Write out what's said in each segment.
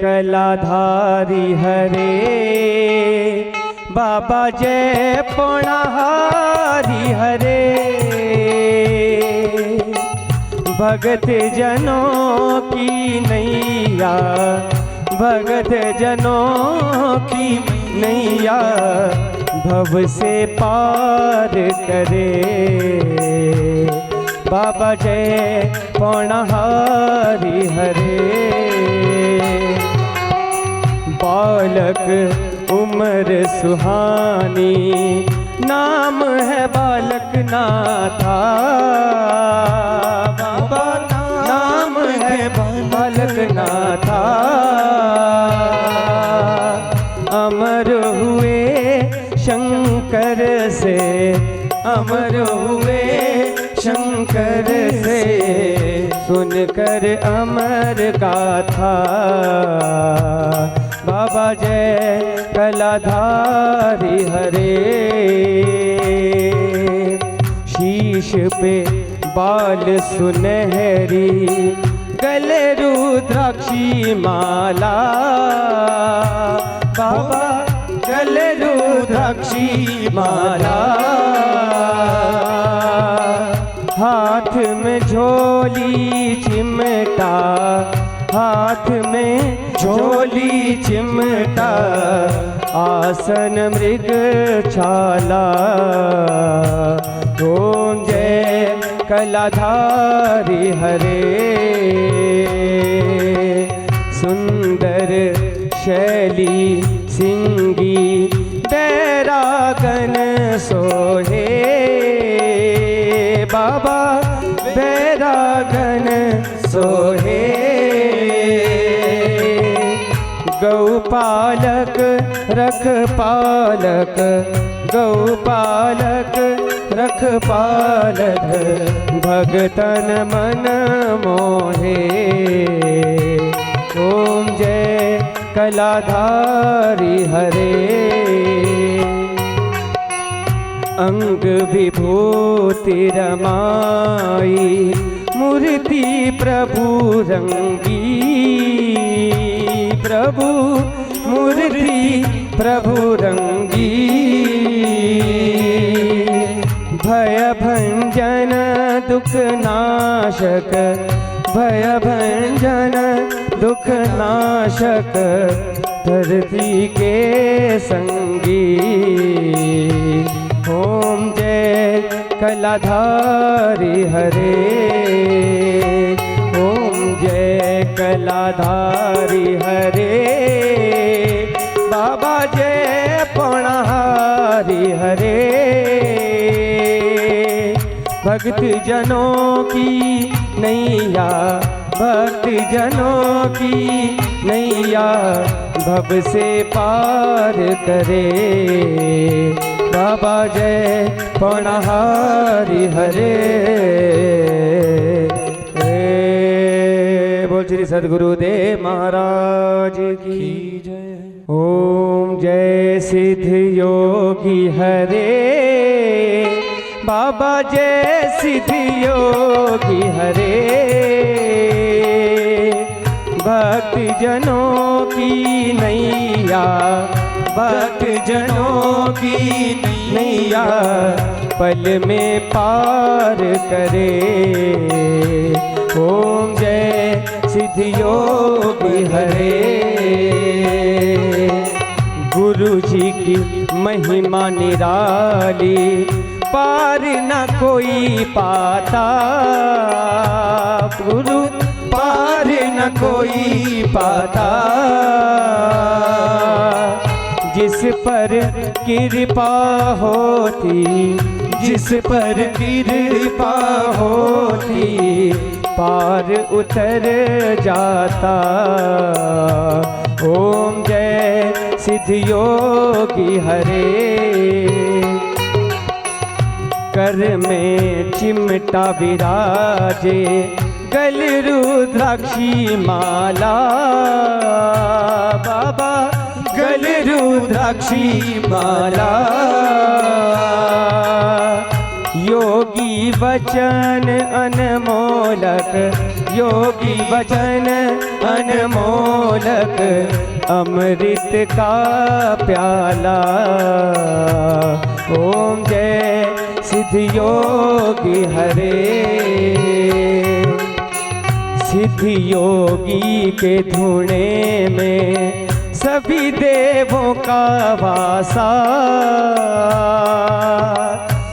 कलाधारी हरे, बाबा जय पौणाहारी हरे। भगत जनों की नैया, भगत जनों की नैया, भव से पार करे। बाबा जय पौणाहारी हरे। बालक उम्र सुहानी, नाम है बालक नाथा। बाबा नाम है बालक नाथा। अमर हुए शंकर से, अमर हुए शंकर से, सुनकर अमर गाथा। बाबा जय कलाधारी हरे। शीश पे बाल सुनहरी, गले रुद्राक्षी माला। बाबा गले रुद्राक्षी माला। हाथ में झोली चिमटा, हाथ में झोली चिमटा, आसन मृग छाला। ओम जय कलाधारी हरे। सुंदर शैली सिंगी, बैरागन सोहे। बाबा बैरागन सोहे। गौपालक रखपालक, गौपालक रखपालक, भगतन मन मोहे। ओम जय कलाधारी हरे। अंग विभूति रमाई, मूर्ति प्रभु रंगी। प्रभु मूर्ति प्रभु रंगी। भय भंजन दुख नाशक, भय भंजन दुख नाशक, धरती के संगी। ओम जय कलाधारी हरे। ओम जय कलाधारी हरे। बाबा जय पौणाहारी हरे। भक्त जनों की नैया, भक्त जनों की नैया, भव से पार करे। बाबा जय पौणाहारी हरे। बोल श्री सद्गुरुदेव महाराज की जय। ओम जय सिद्ध योगी हरे। बाबा जय सिद्ध योगी हरे। भक्त जनों की नैया, भक्त जनों की नैया, पल में पार करे। ओम जय सिद्ध योगी हरे। गुरु जी की महिमा निराली, पार न कोई पाता। गुरु पार न कोई पाता। जिस पर कृपा होती, जिस पर कृपा होती, पार उतर जाता। ओम जय सिद्ध योगी हरे। कर में चिमटा विराजे, गल रुद्राक्षी माला। बाबा गल रुद्राक्षी माला। योगी वचन अनमोलक, योगी वचन अनमोलक अमृत का प्याला। ओम जय सिद्ध योगी हरे। सिद्ध योगी के धुने में सभी देवों का वासा,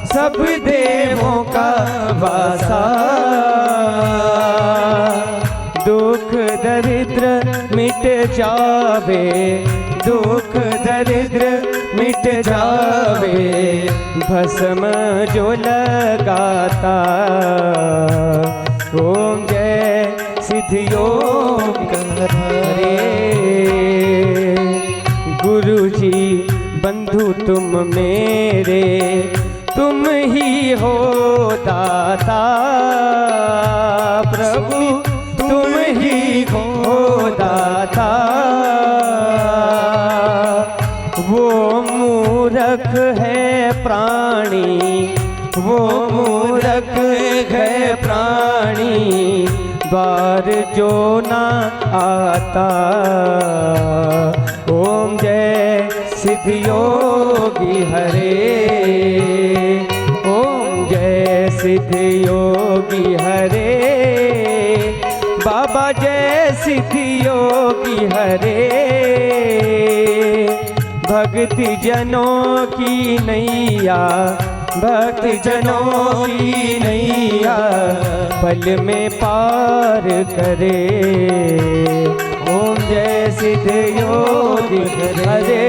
सब देवों का वासा। दुख दरिद्र मिट जावे, दुख दरिद्र मिट जावे, भस्म जो लगाता। ओम जय सिद्ध योग हरे। गुरु जी बंधु तुम मेरे, तुम ही हो दाता। प्रभु तुम ही हो दाता। वो मूरख है प्राणी, वो मूरख है प्राणी, द्वार जो ना आता। ओम जय सिद्ध योगी हरे। ओम जय सिद्ध योगी हरे। बाबा जय सिद्ध योगी हरे। भक्ति जनों की नैया, भक्त जनों की नैया, पल में पार करे। ओम जय सिद्ध योगी हरे।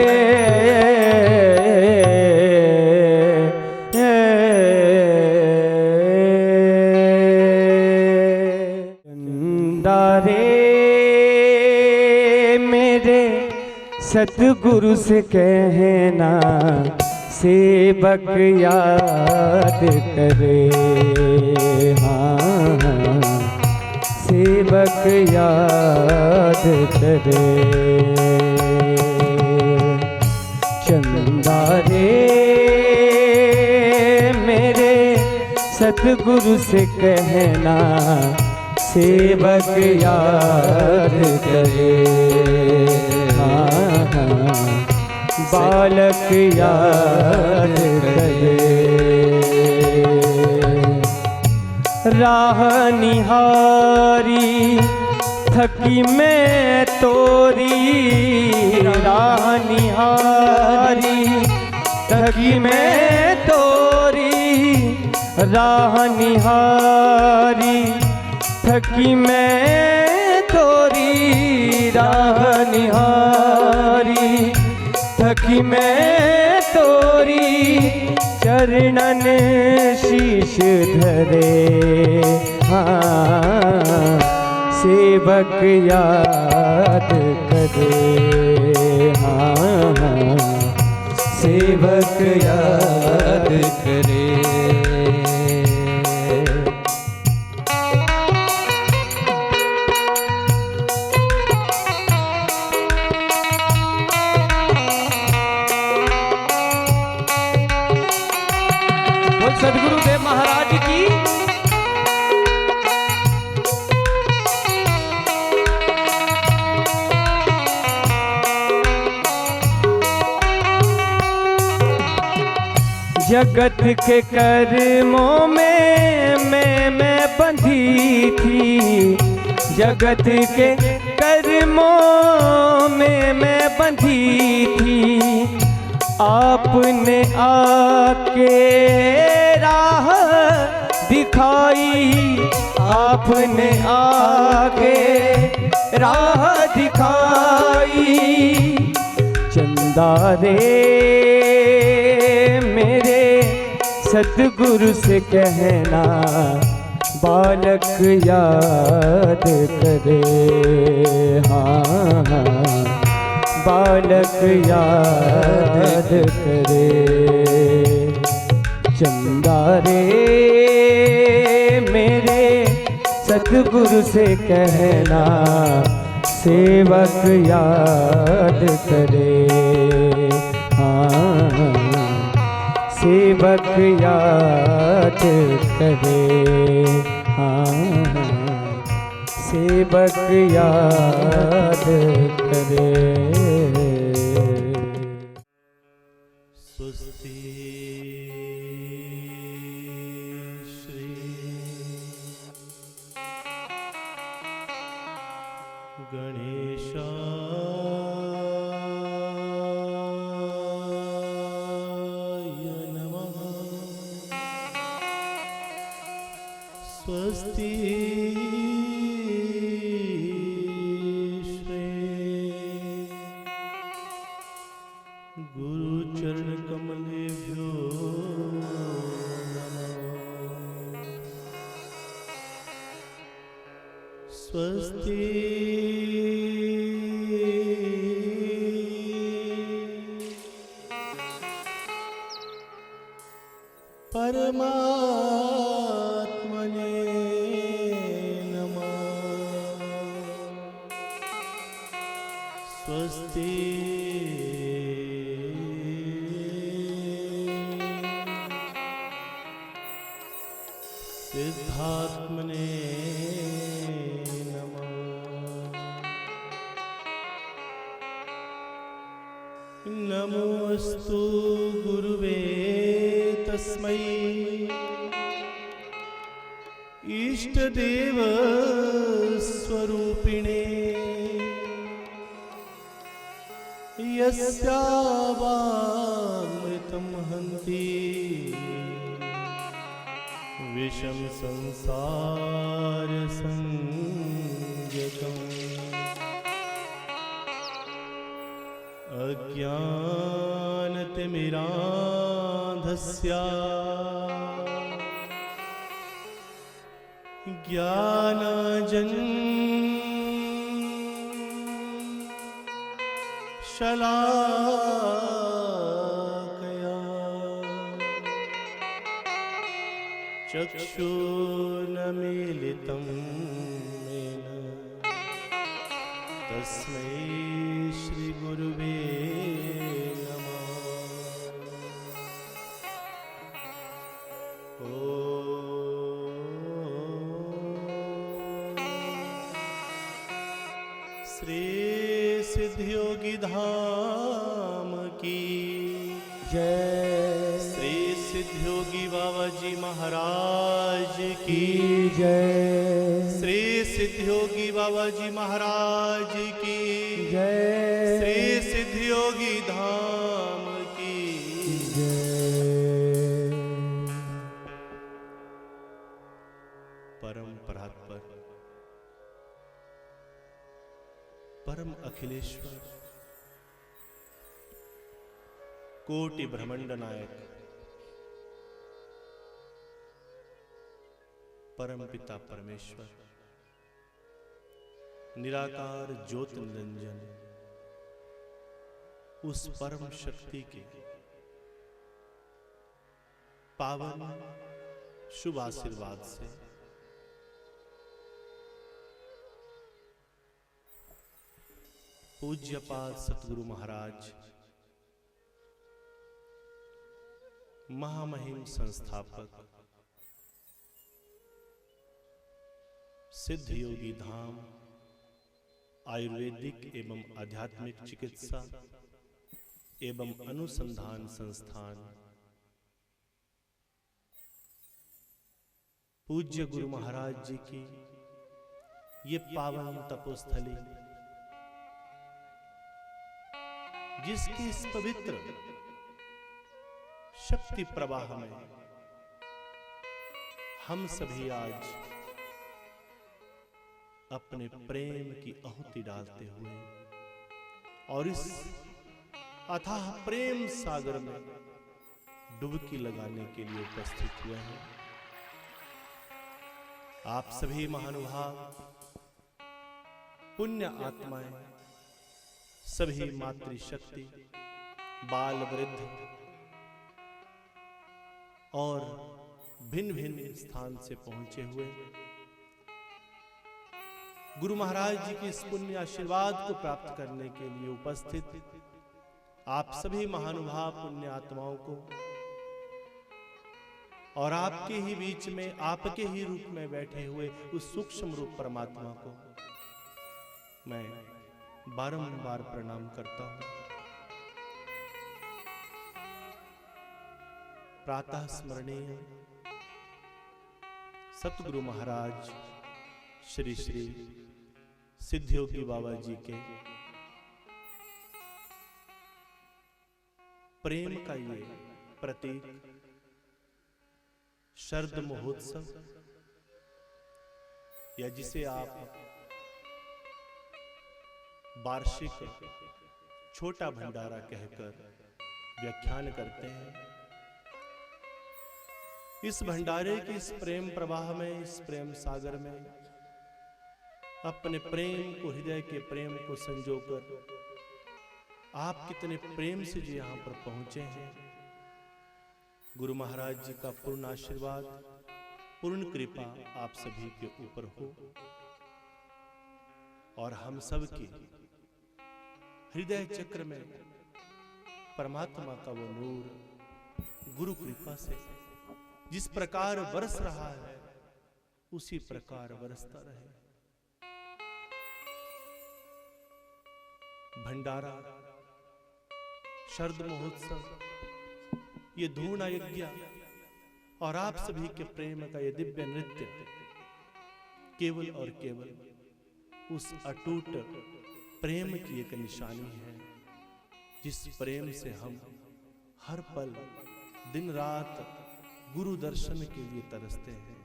सतगुरु से कहना, सेवक याद करे। हाँ, सेवक याद करे। चंदा रे मेरे सतगुरु से कहना, सेवक याद करे। बालक याद करे। राह निहारी थकी मैं तोरी, राह निहारी थकी मैं तोरी, राह निहारी थकी मैं तोरी, राह निहारी थकी मैं तोरी, चरणन शीश धरे। हाँ, सेवक याद करे। हाँ, सेवक याद करे। सद्गुरुदेव महाराज की। जगत के कर्मों में मैं बंधी थी, जगत के कर्मों में मैं बंधी थी। आपने आके राह दिखाई, आपने आके राह दिखाई। चंदा रे मेरे सतगुरु से कहना, बालक याद करे। हाँ, बालक याद करे। चंदा रे मेरे सतगुरु से कहना, सेवक याद करे। हाँ, सेवक याद करे। हाँ, सेवक सेवक याद करे। स्वस्ति श्री गणेशाय नमः। स्वस्ति श्री गुरुचरण कमलेभ्यो नमः। स्वस्ति परमात्मने नमः। स्वस्ति सिद्धात्मने नमः। नमोस्तु गुरुवे तस्मै इष्टदेव स्वरूपिणे यस्यावामृतं हन्ति विषम संसार संज्ञकम् अज्ञानतिमिरान्धस्य ज्ञानाञ्जनशलाकया चक्षुर्नमीलितं येन तस्मै श्रीगुरुवे नमः। श्री सिद्धयोगी धाम की जय। श्री सिद्धयोगी बाबा जी महाराज की जय। श्री सिद्धयोगी बाबा जी महाराज की जय। श्री सिद्धयोगी धाम की जय। परम परात्पर परम अखिलेश्वर कोटि ब्रह्मांड नायक परम पिता परमेश्वर निराकार ज्योत निरंजन उस परम शक्ति के पावन शुभ आशीर्वाद से पूज्यपाद सतगुरु महाराज महामहिम संस्थापक सिद्ध योगी धाम आयुर्वेदिक एवं आध्यात्मिक चिकित्सा एवं अनुसंधान संस्थान पूज्य गुरु महाराज जी की ये पावन तपोस्थली जिसकी इस पवित्र शक्ति प्रवाह में हम सभी आज अपने प्रेम की आहुति डालते हुए और इस अथाह प्रेम सागर में डुबकी लगाने के लिए उपस्थित हुए हैं। आप सभी महानुभाव पुण्य आत्माएं सभी मातृशक्ति बाल वृद्ध और भिन्न भिन्न स्थान से पहुंचे हुए गुरु महाराज जी के इस पुण्य आशीर्वाद को प्राप्त करने के लिए उपस्थित आप सभी महानुभाव पुण्य आत्माओं को और आपके ही बीच में आपके ही रूप में बैठे हुए उस सूक्ष्म रूप परमात्मा को मैं बारंबार प्रणाम करता हूं। प्रातः स्मरणीय सतगुरु महाराज श्री श्री सिद्धयोगी बाबा जी के प्रेम का ये प्रतीक शरद महोत्सव, या जिसे आप वार्षिक छोटा भंडारा कहकर व्याख्यान करते हैं, इस भंडारे के इस प्रेम प्रवाह में, इस प्रेम सागर में अपने प्रेम को, हृदय के प्रेम को संजोकर आप कितने प्रेम से जी यहां पर पहुंचे हैं। गुरु महाराज जी का पूर्ण आशीर्वाद, पूर्ण कृपा आप सभी के ऊपर हो और हम सब के हृदय चक्र में परमात्मा का वो नूर गुरु कृपा से जिस प्रकार बरस रहा है उसी प्रकार बरसता रहे। भंडारा, शरद महोत्सव, ये धूण यज्ञ और आप सभी के प्रेम का ये दिव्य नृत्य केवल और केवल उस अटूट प्रेम की एक निशानी है, जिस प्रेम से हम हर पल दिन रात गुरु दर्शन के लिए तरसते हैं।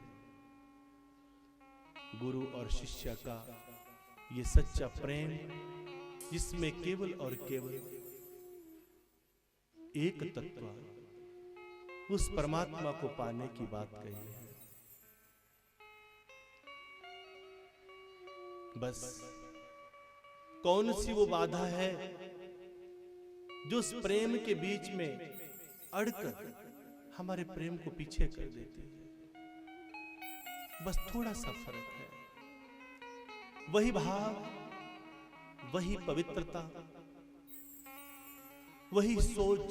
गुरु और शिष्य का ये सच्चा प्रेम, जिसमें केवल और केवल एक तत्व उस परमात्मा को पाने की बात कही है। बस कौन सी वो बाधा है जो उस प्रेम के बीच में अड़कर हमारे प्रेम को पीछे कर देती है। बस थोड़ा सा फर्क है, वही भाव, वही पवित्रता, वही सोच,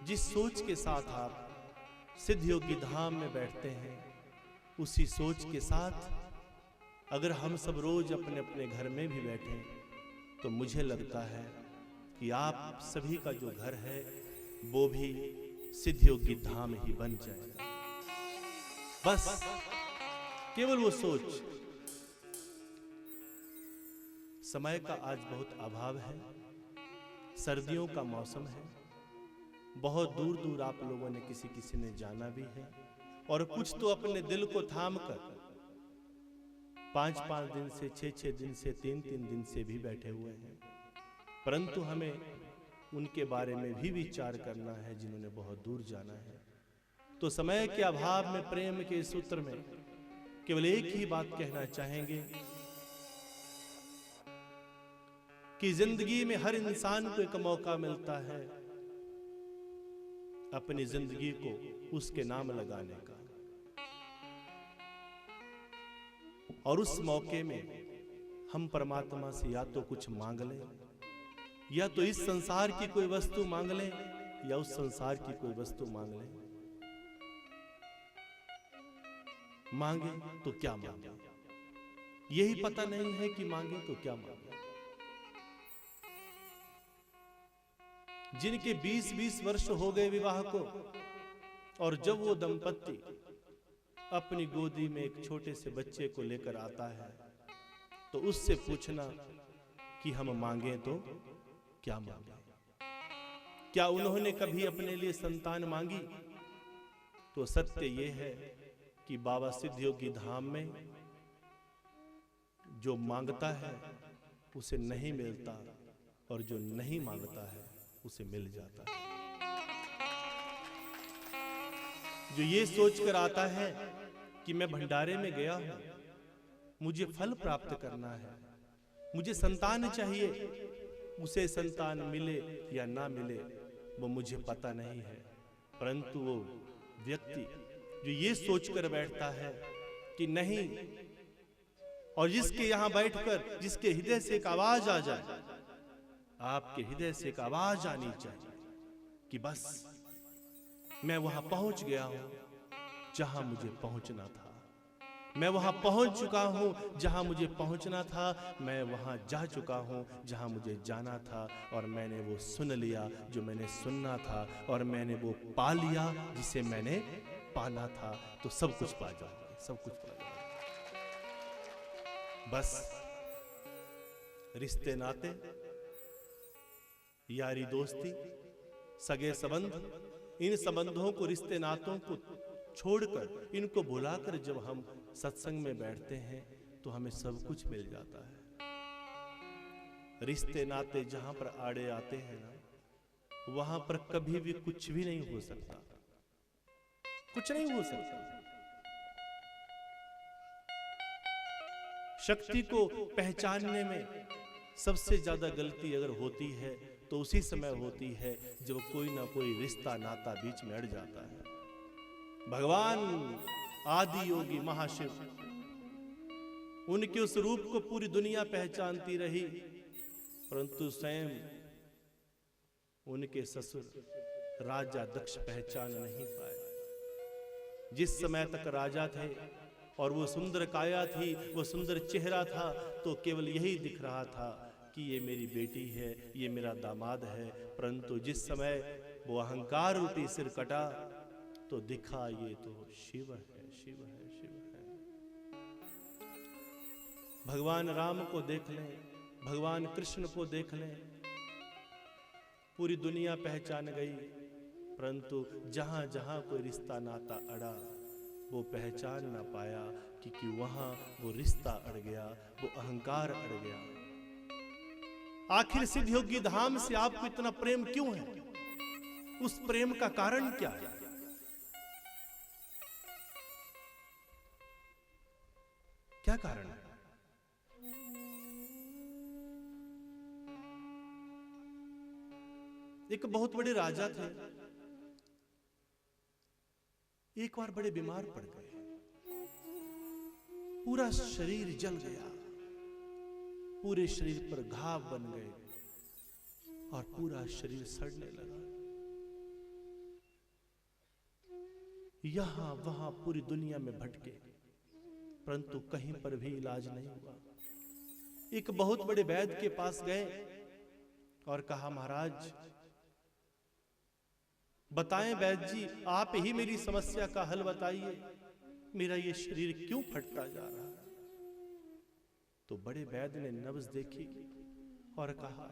जिस सोच के साथ आप सिद्धयोगी धाम में बैठते हैं, उसी सोच के साथ अगर हम सब रोज अपने अपने घर में भी बैठें तो मुझे लगता है कि आप सभी का जो घर है वो भी सिद्धयोगी धाम ही बन जाएगा। बस केवल वो सोच। समय का आज बहुत अभाव है, सर्दियों का मौसम है, बहुत दूर दूर आप लोगों ने किसी किसी ने जाना भी है और कुछ तो अपने दिल को थाम कर 5-5 दिन से, 6-6 दिन से, 3-3 दिन से भी बैठे हुए हैं, परंतु हमें उनके बारे में भी विचार करना है जिन्होंने बहुत दूर जाना है। तो समय के अभाव में, प्रेम के सूत्र में केवल एक ही बात कहना चाहेंगे कि जिंदगी में हर इंसान को एक मौका मिलता है अपनी जिंदगी को उसके नाम लगाने का, और उस मौके में हम परमात्मा से या तो कुछ मांग लें, या तो इस संसार की कोई वस्तु मांग लें, या उस संसार की कोई वस्तु मांग लें। मांगे तो क्या मांगे, यही पता नहीं है कि मांगे तो क्या मांगे। जिनके 20-20 वर्ष हो गए विवाह को, और जब वो दंपत्ति अपनी गोदी में एक छोटे से बच्चे को लेकर आता है तो उससे पूछना कि हम मांगे तो क्या मांगे। क्या उन्होंने कभी अपने लिए संतान मांगी? तो सत्य ये है कि बाबा सिद्धयोगी धाम में जो मांगता है उसे नहीं मिलता, और जो नहीं मांगता है उसे मिल जाता है। जो ये सोचकर आता है कि मैं भंडारे में गया हूं, मुझे फल प्राप्त करना है, मुझे संतान चाहिए, उसे संतान मिले या ना मिले वो मुझे पता नहीं है, परंतु वो व्यक्ति जो ये सोचकर बैठता है कि नहीं, और जिसके यहां बैठकर जिसके हृदय से एक आवाज आ जाए, आपके हृदय से एक आवाज आनी चाहिए कि बस मैं वहां पहुंच गया हूं जहां मुझे पहुंचना था, मैं वहां पहुंच चुका हूं जहां मुझे पहुंचना था, मैं वहां जा चुका हूं जहां मुझे जाना था, और मैंने वो सुन लिया जो मैंने सुनना था, और मैंने वो पा लिया जिसे मैंने पाना था। तो सब कुछ पा जाओगे, सब कुछ पा जाओगे। बस रिश्ते नाते, यारी दोस्ती, सगे संबंध, इन संबंधों को, रिश्ते नातों को छोड़कर, इनको भुलाकर जब हम सत्संग में बैठते हैं तो हमें सब कुछ मिल जाता है। रिश्ते नाते जहां पर आड़े आते हैं ना, वहां पर कभी भी कुछ भी नहीं हो सकता, कुछ नहीं हो सकता। शक्ति को पहचानने में सबसे ज्यादा गलती अगर होती है तो उसी समय होती है जब कोई ना कोई रिश्ता नाता बीच में अड़ जाता है। भगवान आदि योगी महाशिव, उनके उस रूप को पूरी दुनिया पहचानती रही, परंतु स्वयं उनके ससुर राजा दक्ष पहचान नहीं पाए। जिस समय तक राजा थे और वो सुंदर काया थी, वो सुंदर चेहरा था, तो केवल यही दिख रहा था कि ये मेरी बेटी है, ये मेरा दामाद है। परंतु जिस समय वो अहंकार रूपी सिर कटा तो दिखा ये तो शिव है, शिव है, शिव है। भगवान राम को देख लें, भगवान कृष्ण को देख लें, पूरी दुनिया पहचान गई, परंतु जहां जहां कोई रिश्ता नाता अड़ा वो पहचान ना पाया, क्योंकि वहां वो रिश्ता अड़ गया, वो अहंकार अड़ गया। आखिर सिद्ध योगी धाम से आपको इतना प्रेम क्यों है? उस प्रेम का कारण क्या है? क्या कारण है? एक बहुत बड़े राजा थे, एक बार बड़े बीमार पड़ गए, पूरा शरीर जल गया, पूरे शरीर पर घाव बन गए और पूरा शरीर सड़ने लगा। यहां वहां पूरी दुनिया में भटके, परंतु कहीं पर भी इलाज नहीं हुआ। एक बहुत बड़े वैद्य के पास गए और कहा, महाराज बताएं वैद्य जी, आप ही मेरी समस्या का हल बताइए, मेरा ये शरीर क्यों फटता जा रहा है? तो बड़े वैद्य ने नब्ज देखी और कहा,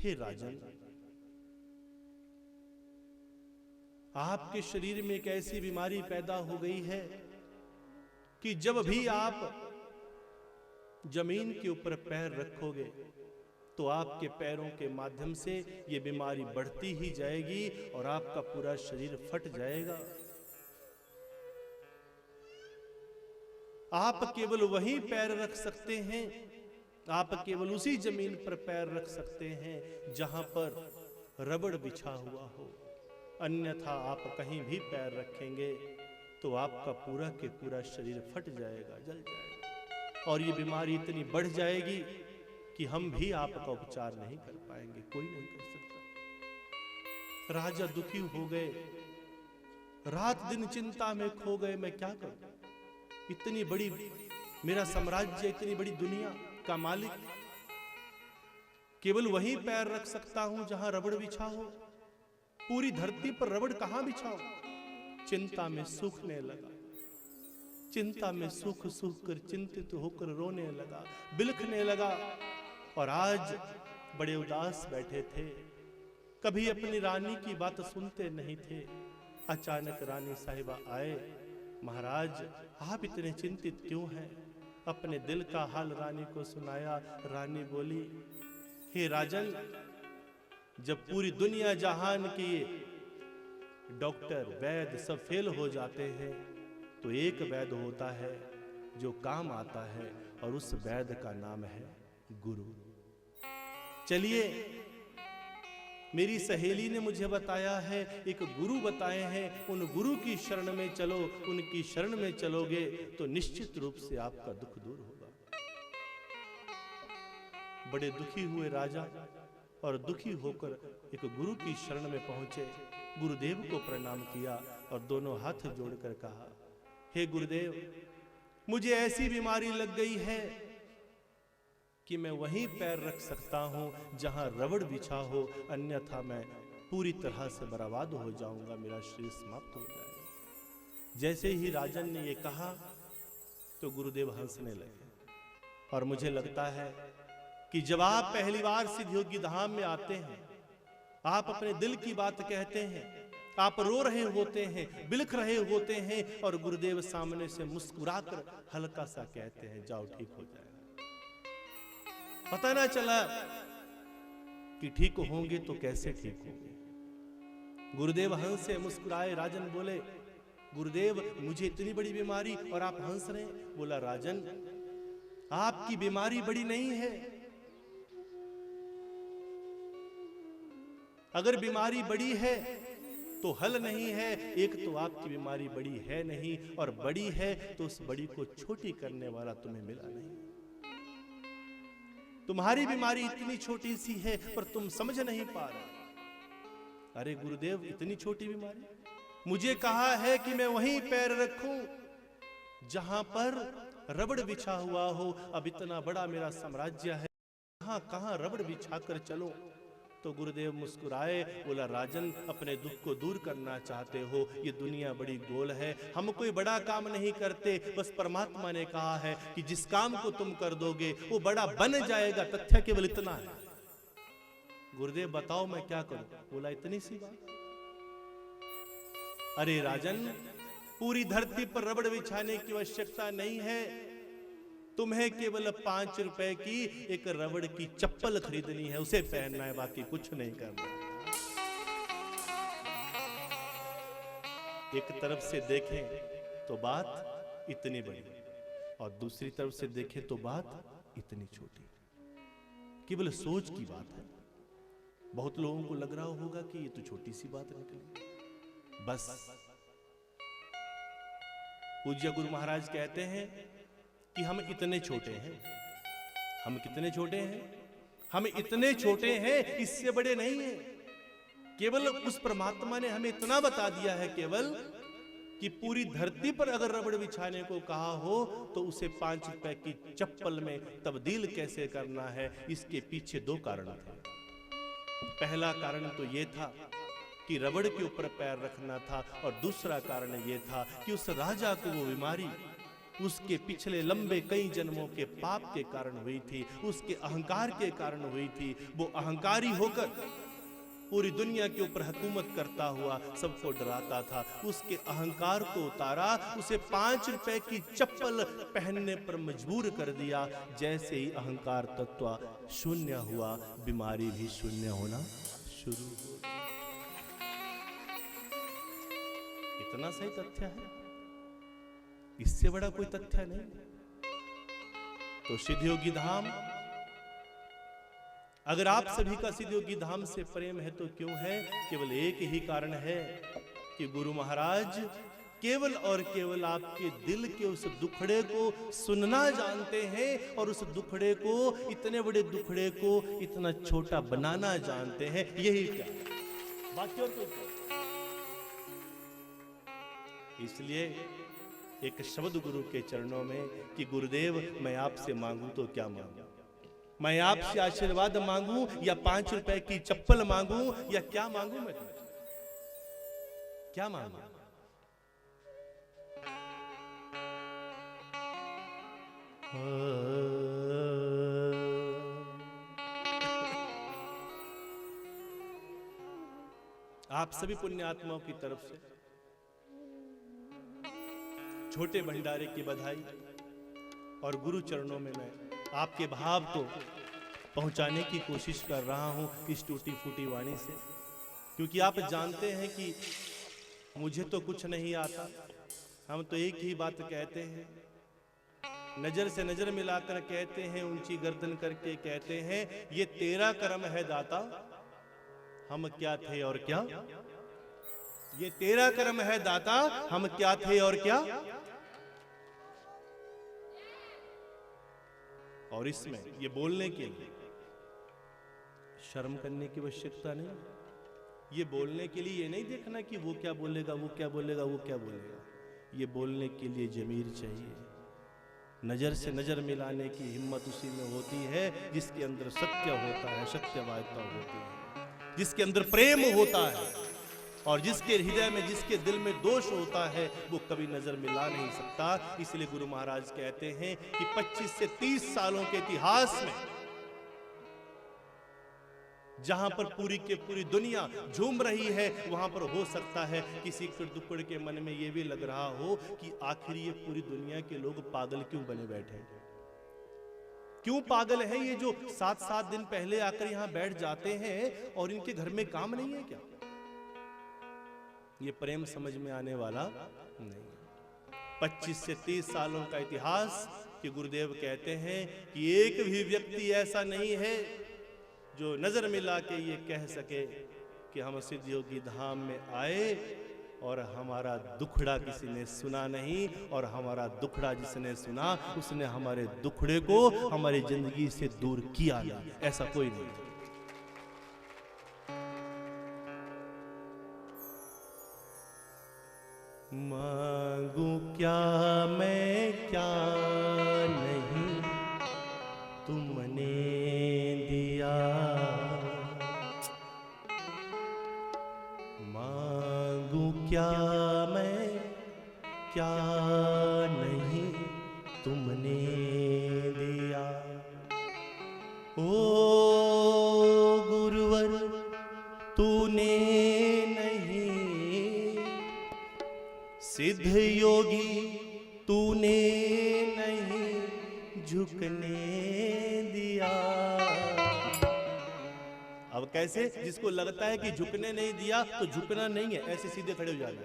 हे राजन, आपके शरीर में एक ऐसी बीमारी पैदा हो गई है कि जब भी आप जमीन के ऊपर पैर रखोगे तो आपके पैरों के माध्यम से ये बीमारी बढ़ती ही जाएगी और आपका पूरा शरीर फट जाएगा। आप केवल वहीं पैर रख सकते हैं, आप केवल उसी जमीन पर पैर रख सकते हैं जहां पर रबड़ बिछा हुआ हो, अन्यथा आप कहीं भी पैर रखेंगे तो आपका पूरा के पूरा शरीर फट जाएगा, जल जाएगा, और ये बीमारी इतनी बढ़ जाएगी कि हम भी आपका उपचार नहीं कर पाएंगे, कोई नहीं कर सकता। राजा दुखी हो गए, रात दिन चिंता में खो गए, मैं क्या करूं? इतनी बड़ी मेरा साम्राज्य, इतनी बड़ी दुनिया का मालिक, केवल वहीं पैर रख सकता हूं जहां रबड़ बिछा हो, पूरी धरती पर रबड़ कहां बिछाऊं? चिंता में सूखने लगा, चिंता में सूख सूख कर चिंतित होकर रोने लगा, बिलखने लगा। और आज बड़े उदास बैठे थे, कभी अपनी रानी की बात सुनते नहीं थे। अचानक रानी साहिबा आए, महाराज आप इतने चिंतित क्यों हैं? अपने दिल का हाल रानी को सुनाया। रानी बोली, हे राजन, जब पूरी दुनिया जहान की डॉक्टर वैद्य सब फेल हो जाते हैं तो एक वैद्य होता है जो काम आता है, और उस वैद्य का नाम है गुरु। चलिए, मेरी सहेली ने मुझे बताया है, एक गुरु बताए हैं, उन गुरु की शरण में चलो, उनकी शरण में चलोगे तो निश्चित रूप से आपका दुख दूर होगा। बड़े दुखी हुए राजा और दुखी होकर एक गुरु की शरण में पहुंचे, गुरुदेव को प्रणाम किया और दोनों हाथ जोड़कर कहा, हे गुरुदेव, मुझे ऐसी बीमारी लग गई है कि मैं वहीं पैर रख सकता हूं जहां रबड़ बिछा हो, अन्यथा मैं पूरी तरह से बर्बाद हो जाऊंगा, मेरा शरीर समाप्त हो जाएगा। जैसे ही राजन ने ये कहा तो गुरुदेव हंसने लगे। और मुझे लगता है कि जब आप पहली बार सिद्धयोगी धाम में आते हैं, आप अपने दिल की बात कहते हैं, आप रो रहे होते हैं, बिलख रहे होते हैं, और गुरुदेव सामने से मुस्कुराकर हल्का सा कहते हैं, जाओ ठीक हो जाएगा। पता ना चला कि ठीक होंगे तो कैसे ठीक होंगे। गुरुदेव हंसे, मुस्कुराए। राजन बोले, गुरुदेव मुझे इतनी बड़ी बीमारी और आप हंस रहे हैं। बोला, राजन आपकी बीमारी बड़ी नहीं है। अगर बीमारी बड़ी है तो हल नहीं है। एक तो आपकी बीमारी बड़ी है नहीं, और बड़ी है तो उस बड़ी को छोटी करने वाला तुम्हें मिला नहीं। तुम्हारी बीमारी इतनी छोटी सी है पर तुम समझ नहीं पा रहे। अरे गुरुदेव, इतनी छोटी बीमारी? मुझे कहा है कि मैं वहीं पैर रखूं जहां पर रबड़ बिछा हुआ हो। अब इतना बड़ा मेरा साम्राज्य है, कहां कहां रबड़ बिछाकर चलो। तो गुरुदेव मुस्कुराए। बोला, राजन अपने दुख को दूर करना चाहते हो, ये दुनिया बड़ी गोल है, हम कोई बड़ा काम नहीं करते, बस परमात्मा ने कहा है कि जिस काम को तुम कर दोगे वो बड़ा बन जाएगा, तथ्य केवल इतना है। गुरुदेव बताओ मैं क्या करूं? बोला, इतनी सी बात? अरे राजन, पूरी धरती पर रबड़ बिछाने की आवश्यकता नहीं है, तुम्हें केवल 5 रुपए की एक रबड़ की चप्पल खरीदनी है, उसे पहनना है, बाकी कुछ नहीं करना। एक तरफ से देखें तो बात इतनी बड़ी, और दूसरी तरफ से देखें तो बात इतनी छोटी। केवल सोच की बात है। बहुत लोगों को लग रहा होगा कि ये तो छोटी सी बात निकली। बस पूज्य गुरु महाराज कहते हैं कि हम इतने छोटे हैं। हम कितने छोटे हैं? हम इतने छोटे हैं, इससे बड़े नहीं हैं। केवल उस परमात्मा ने हमें इतना बता दिया है केवल कि पूरी धरती पर अगर रबड़ बिछाने को कहा हो तो उसे 5 रुपए की चप्पल में तब्दील कैसे करना है, इसके पीछे 2 कारण थे। पहला कारण तो यह था कि रबड़ के ऊपर पैर रखना था, और दूसरा कारण यह था कि उस राजा को वो बीमारी उसके पिछले लंबे कई जन्मों के पाप के कारण हुई थी, उसके अहंकार के कारण हुई थी। वो अहंकारी होकर पूरी दुनिया के ऊपर हुकूमत करता हुआ सबको डराता था। उसके अहंकार को उतारा, उसे 5 रुपए की चप्पल पहनने पर मजबूर कर दिया। जैसे ही अहंकार तत्व शून्य हुआ, बीमारी भी शून्य होना शुरू हो गई। इतना सही तथ्य है, इससे बड़ा कोई तथ्य नहीं। तो सिद्धयोगी धाम, अगर आप सभी का सिद्धयोगी धाम से प्रेम है तो क्यों है? केवल एक ही कारण है कि गुरु महाराज केवल और केवल आपके दिल के उस दुखड़े को सुनना जानते हैं, और उस दुखड़े को, इतने बड़े दुखड़े को इतना छोटा बनाना जानते हैं। यही क्या, बाकी और कोई क्या? इसलिए एक शब्द गुरु के चरणों में कि गुरुदेव मैं आपसे मांगू तो क्या मांगू? मैं आपसे आशीर्वाद मांगू या 5 रुपए की चप्पल मांगू, या क्या मांगू? मैं क्या मांगू? आप सभी पुण्यात्माओं की तरफ से छोटे भंडारे की बधाई, और गुरु चरणों में मैं आपके भाव को पहुंचाने की कोशिश कर रहा हूं इस टूटी फूटी वाणी से, क्योंकि आप जानते हैं कि मुझे तो कुछ नहीं आता। हम तो एक ही बात कहते हैं, नजर से नजर मिलाकर कहते हैं, ऊंची गर्दन करके कहते हैं, ये तेरा कर्म है दाता, हम क्या थे और क्या। ये तेरा कर्म है दाता, हम क्या थे और क्या। और इसमें ये बोलने के लिए शर्म करने की आवश्यकता नहीं। ये बोलने के लिए ये नहीं देखना कि वो क्या बोलेगा, वो क्या बोलेगा, वो क्या बोलेगा। ये बोलने के लिए जमीर चाहिए, नजर से नजर मिलाने की हिम्मत उसी में होती है जिसके अंदर सत्य होता है, सत्यवादिता होती है, जिसके अंदर प्रेम होता है, और जिसके हृदय में, जिसके दिल में दोष होता है वो कभी नजर मिला नहीं सकता। इसलिए गुरु महाराज कहते हैं कि 25 से 30 सालों के इतिहास में जहां पर पूरी के पूरी दुनिया झूम रही है, वहां पर हो सकता है किसी दुक्कड़ के मन में यह भी लग रहा हो कि आखिर ये पूरी दुनिया के लोग पागल क्यों बने बैठे, क्यों पागल है ये जो 7-7 दिन पहले आकर यहां बैठ जाते हैं और इनके घर में काम नहीं है क्या? ये प्रेम समझ में आने वाला नहीं। 25 से 30 सालों का इतिहास कि गुरुदेव कहते हैं कि एक भी व्यक्ति ऐसा नहीं है जो नजर मिला के ये कह सके कि हम सिद्ध योगी धाम में आए और हमारा दुखड़ा किसी ने सुना नहीं, और हमारा दुखड़ा जिसने सुना उसने हमारे दुखड़े को हमारी जिंदगी से दूर किया नहीं, ऐसा कोई नहीं। मांगू क्या मैं क्या नहीं तुमने दिया, मांगू क्या मैं क्या नहीं तुमने दिया। ओ गुरुवर तूने नहीं, सिद्ध योगी तूने नहीं झुकने दिया। अब कैसे? जिसको लगता है कि झुकने नहीं दिया तो झुकना नहीं है, ऐसे सीधे खड़े हो जाना।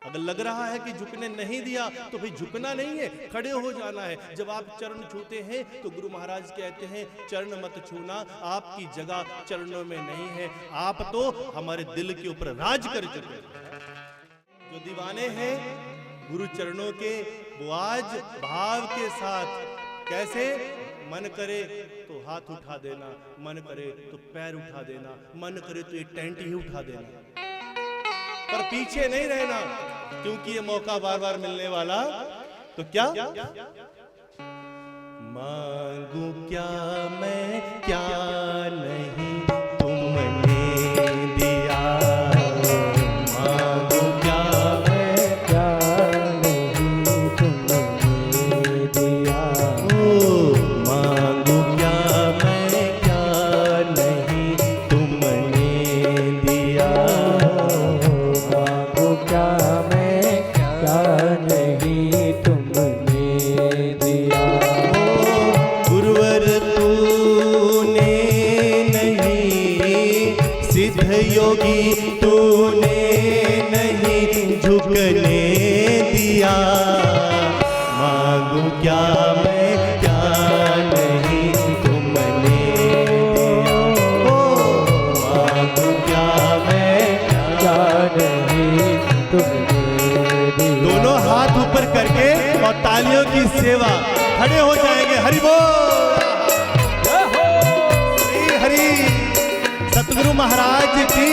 अगर लग रहा है कि झुकने नहीं दिया तो भाई झुकना नहीं है, खड़े हो जाना है। जब आप चरण छूते हैं तो गुरु महाराज कहते हैं चरण मत छूना, आपकी जगह चरणों में नहीं है, आप तो हमारे दिल के ऊपर राज कर चुके हैं। जो दीवाने हैं गुरु चरणों के, वो आज भाव के साथ कैसे, मन करे तो हाथ उठा देना, मन करे तो पैर उठा देना, मन करे तो ये टेंट ही उठा देना, पर पीछे नहीं रहना, क्योंकि ये मौका बार बार मिलने वाला। तो क्या मांगू क्या मैं क्या नहीं तुमने दिया, मांगू क्या मैं क्या नहीं तुमने दिया। ओ मांगू क्या मैं क्या नहीं तुमने दिया, मांगू क्या मैं क्या नहीं तुमने दिया। गुरुवर तूने नहीं, सिद्ध योगी तूने नहीं झुकने दिया, मांगू क्या मैं क्या नहीं तुमने दिया। मांगू क्या मैं क्या नहीं तुमने दिया। दोनों हाथ ऊपर करके और तालियों की सेवा, खड़े हो जाएंगे। हरि बोल, श्री हरि, सतगुरु महाराज की,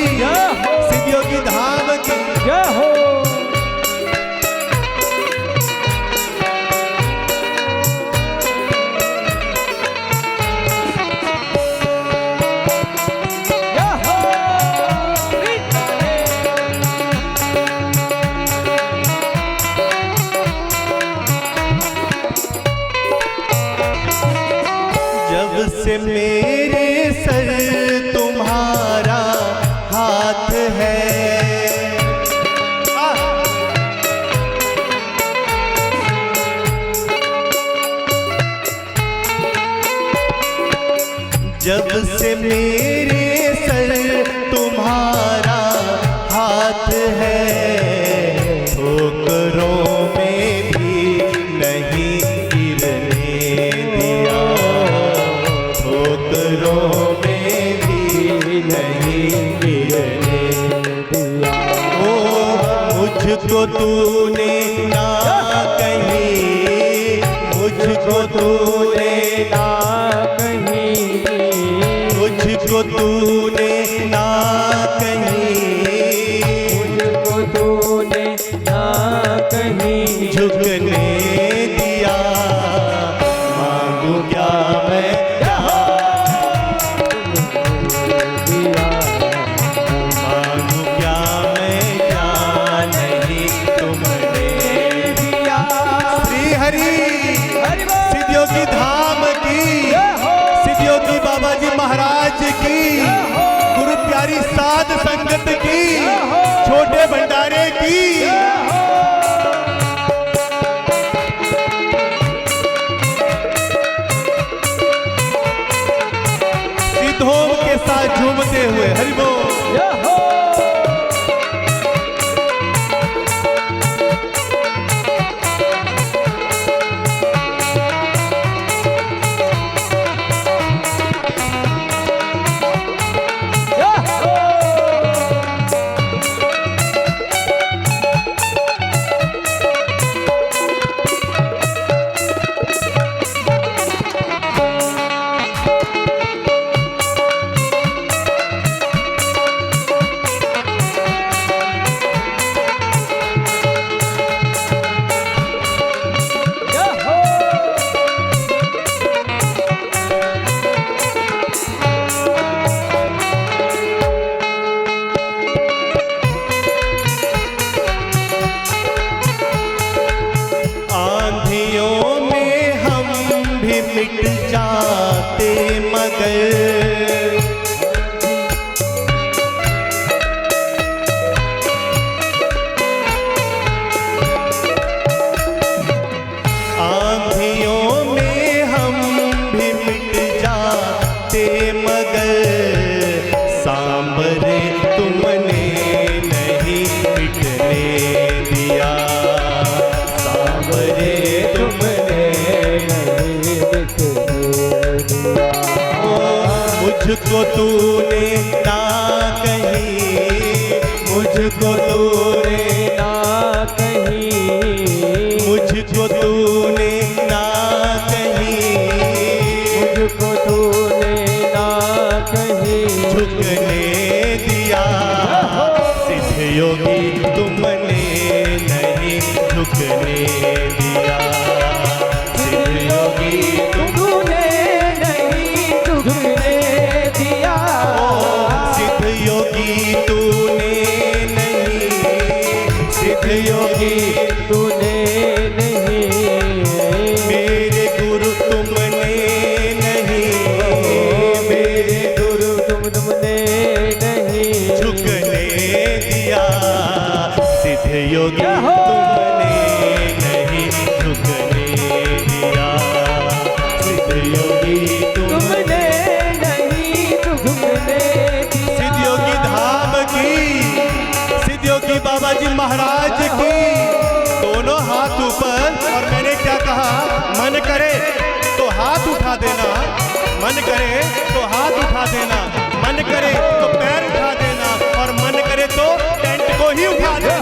सिद्ध योगी धाम की जय हो। जब से मेरे सर तुम्हारा हाथ है, जब से मेरे सर तुम्हारा हाथ है, ठोकरों में भी नहीं गिरने दिया, ठोकरों में भी नहीं गिरने दिया। ओ मुझको तूने ना कहीं, मुझको तूने ना कहीं, मुझको तूने ना कहीं, मुझको तूने ना कहीं झुकने दिया, हमारी साध संगत की, छोटे भंडारे की। सिद्धों के साथ झूमते हुए हरि बोल। मिट जाते मगर आंधियों में हम भी मिट जाते मगर सांबरे तुमने नहीं मिटने दिया, सांबरे मुझको तूने ना कहीं, मुझको तूने ना कहीं, मुझको तूने ना कहीं, मुझको तूने ना कहीं झुकने दिया। सिद्ध योगी तुमने नहीं झुकने दिया, सिद्ध योगी तुमने नहीं झुकने दिया। सिद्ध योगी तूने नहीं, सिद्ध योगी तूने नहीं, मेरे गुरु तुमने नहीं, मेरे गुरु तुमने नहीं झुकने दिया। सिद्ध योगी तुमने नहीं झुकने दिया, सिद्ध योगी तुमने नहीं झुकने दिया। सिद्ध योगी धाम की, सिद्ध योगी बाबा जी महाराज की, दोनों हाथ ऊपर। और मैंने क्या कहा, मन करे तो हाथ उठा देना, मन करे तो हाथ उठा देना, मन करे तो पैर उठा देना, और मन करे तो टेंट को ही उठा देना।